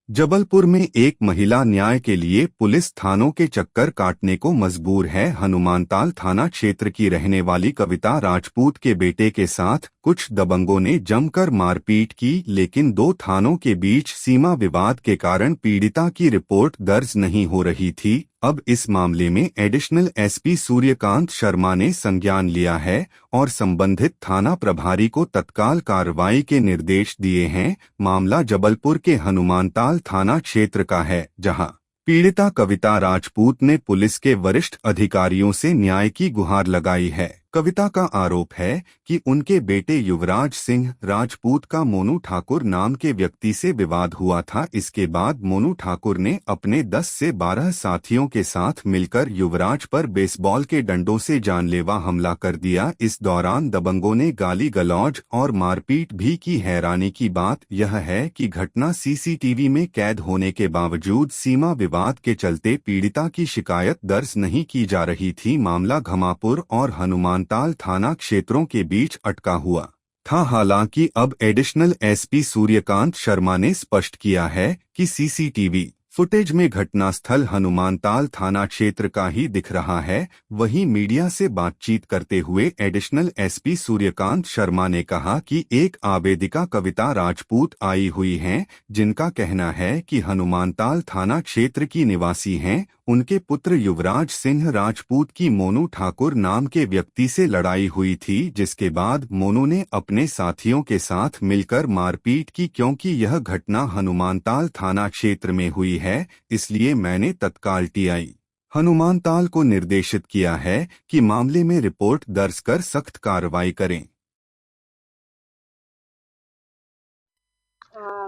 जबलपुर में एक महिला न्याय के लिए पुलिस थानों के चक्कर काटने को मजबूर है। हनुमानताल थाना क्षेत्र की रहने वाली कविता राजपूत के बेटे के साथ कुछ दबंगों ने जमकर मारपीट की, लेकिन दो थानों के बीच सीमा विवाद के कारण पीड़िता की रिपोर्ट दर्ज नहीं हो रही थी। अब इस मामले में एडिशनल एसपी सूर्यकांत शर्मा ने संज्ञान लिया है और संबंधित थाना प्रभारी को तत्काल कार्रवाई के निर्देश दिए हैं। मामला जबलपुर के हनुमानताल थाना क्षेत्र का है, जहां पीड़िता कविता राजपूत ने पुलिस के वरिष्ठ अधिकारियों से न्याय की गुहार लगाई है। कविता का आरोप है कि उनके बेटे युवराज सिंह राजपूत का मोनू ठाकुर नाम के व्यक्ति से विवाद हुआ था। इसके बाद मोनू ठाकुर ने अपने 10 से 12 साथियों के साथ मिलकर युवराज पर बेसबॉल के डंडों से जानलेवा हमला कर दिया। इस दौरान दबंगों ने गाली गलौज और मारपीट भी की। हैरानी की बात यह है कि घटना सीसीटीवी में कैद होने के बावजूद सीमा विवाद के चलते पीड़िता की शिकायत दर्ज नहीं की जा रही थी। मामला घमापुर और हनुमानताल थाना क्षेत्रों के बीच अटका हुआ था। हालांकि अब एडिशनल एसपी सूर्यकांत शर्मा ने स्पष्ट किया है कि सीसीटीवी फुटेज में घटनास्थल हनुमानताल थाना क्षेत्र का ही दिख रहा है। वहीं मीडिया से बातचीत करते हुए एडिशनल एसपी सूर्यकांत शर्मा ने कहा कि एक आवेदिका कविता राजपूत आई हुई हैं, जिनका कहना है कि हनुमानताल थाना क्षेत्र की निवासी हैं। उनके पुत्र युवराज सिंह राजपूत की मोनू ठाकुर नाम के व्यक्ति से लड़ाई हुई थी, जिसके बाद मोनू ने अपने साथियों के साथ मिलकर मारपीट की। क्योंकि यह घटना हनुमानताल थाना क्षेत्र में हुई है, इसलिए मैंने तत्काल टीआई हनुमानताल को निर्देशित किया है कि मामले में रिपोर्ट दर्ज कर सख्त कार्रवाई करें।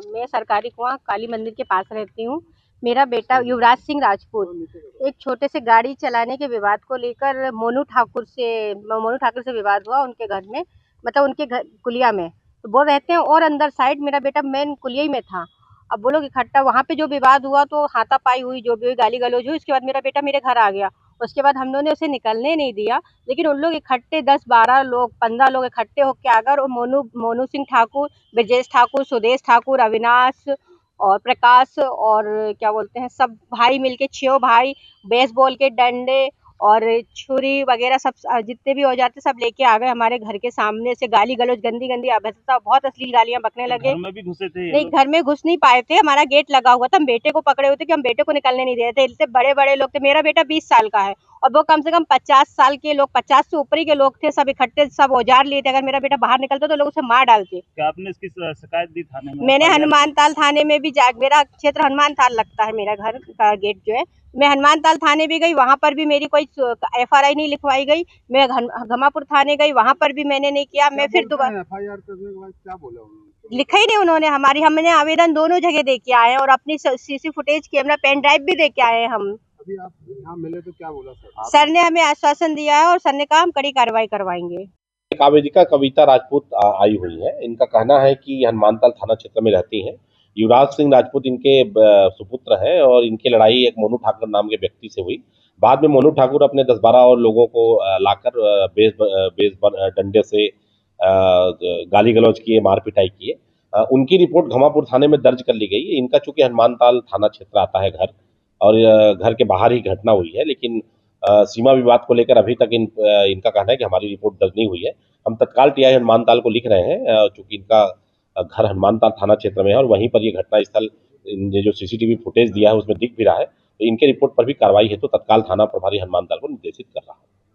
मैं सरकारी कुआं काली मंदिर के पास रहती हूँ। मेरा बेटा युवराज सिंह राजपूत एक छोटे से गाड़ी चलाने के विवाद को लेकर मोनू ठाकुर से विवाद हुआ उनके घर में, मतलब उनके घर कुलिया में। तो वो रहते हैं और अंदर साइड मेरा बेटा मेन कुलिया ही में था। अब वो लोग इकट्ठा वहाँ पे जो विवाद हुआ तो हाथापाई हुई, जो भी हुई, गाली गलौज हुई। उसके बाद मेरा बेटा मेरे घर आ गया। उसके बाद हम लोगों ने उसे निकलने नहीं दिया, लेकिन उन लोग इकट्ठे 10-12 लोग 15 लोग इकट्ठे होकर आकर और मोनू सिंह ठाकुर, ब्रजेश ठाकुर, सुदेश ठाकुर, अविनाश और प्रकाश और क्या बोलते हैं सब भाई मिलके 6 भाई बेसबॉल के डंडे और छुरी वगैरह सब जितने भी औजार थे सब लेके आ गए हमारे घर के सामने से। गाली गलौज गंदी गंदी अभद्रता, बहुत अश्लील गालियां बकने लगे। घर में भी घुसे थे? नहीं, घर में घुस नहीं पाए थे, हमारा गेट लगा हुआ था। हम बेटे को पकड़े हुए थे कि हम बेटे को निकलने नहीं दे रहे थे। इससे बड़े बड़े लोग थे। मेरा बेटा 20 साल का है और वो कम से कम 50 साल के लोग, 50 से ऊपर के लोग थे। सब इकट्ठे सब औजार लिए थे। अगर मेरा बेटा बाहर निकलता तो लोग उसे मार डालते। क्या आपने इसकी शिकायत दी थाने में? मैंने हनुमानताल थाने में भी मेरा क्षेत्र हनुमानताल लगता है, मेरा घर का गेट जो है। मैं हनुमानताल थाने भी गई, वहाँ पर भी मेरी कोई एफआईआर नहीं लिखवाई गई। मैं घमापुर थाने गई, वहाँ पर भी मैंने नहीं किया। मैं फिर दोबारा एफआईआर करने के बाद क्या बोला उन्होंने? लिखा ही नहीं उन्होंने। हमने आवेदन दोनों जगह दे के आए हैं और अपनी CC footage camera pen drive भी दे के आए हैं हम। अभी आप यहाँ मिले तो क्या बोला सर? सर ने हमें आश्वासन दिया है और सर ने कहा हम कड़ी कार्रवाई करवाएंगे। एक आवेदिका कविता राजपूत आई हुई है। इनका कहना है कि हनुमानताल थाना क्षेत्र में रहती हैं। युवराज सिंह राजपूत इनके सुपुत्र हैं और इनकी लड़ाई एक मोनू ठाकुर नाम के व्यक्ति से हुई। बाद में मोनू ठाकुर अपने 10-12 और लोगों को लाकर बेस डंडे से गाली गलौज किए, मार पिटाई किए। उनकी रिपोर्ट घमापुर थाने में दर्ज कर ली गई है। इनका चूंकि हनुमानताल थाना क्षेत्र आता है घर, और घर के बाहर ही घटना हुई है, लेकिन सीमा विवाद को लेकर अभी तक इनका कहना है कि हमारी रिपोर्ट दर्ज नहीं हुई है। हम तत्काल टीआई हनुमानताल को लिख रहे हैं, चूंकि इनका घर हनुमानताल थाना क्षेत्र में है और वहीं पर ये घटना स्थल जो सीसीटीवी फुटेज दिया है उसमें दिख भी रहा है। तो इनके रिपोर्ट पर भी कार्रवाई है तो तत्काल थाना प्रभारी हनुमानताल को निर्देशित कर रहा है।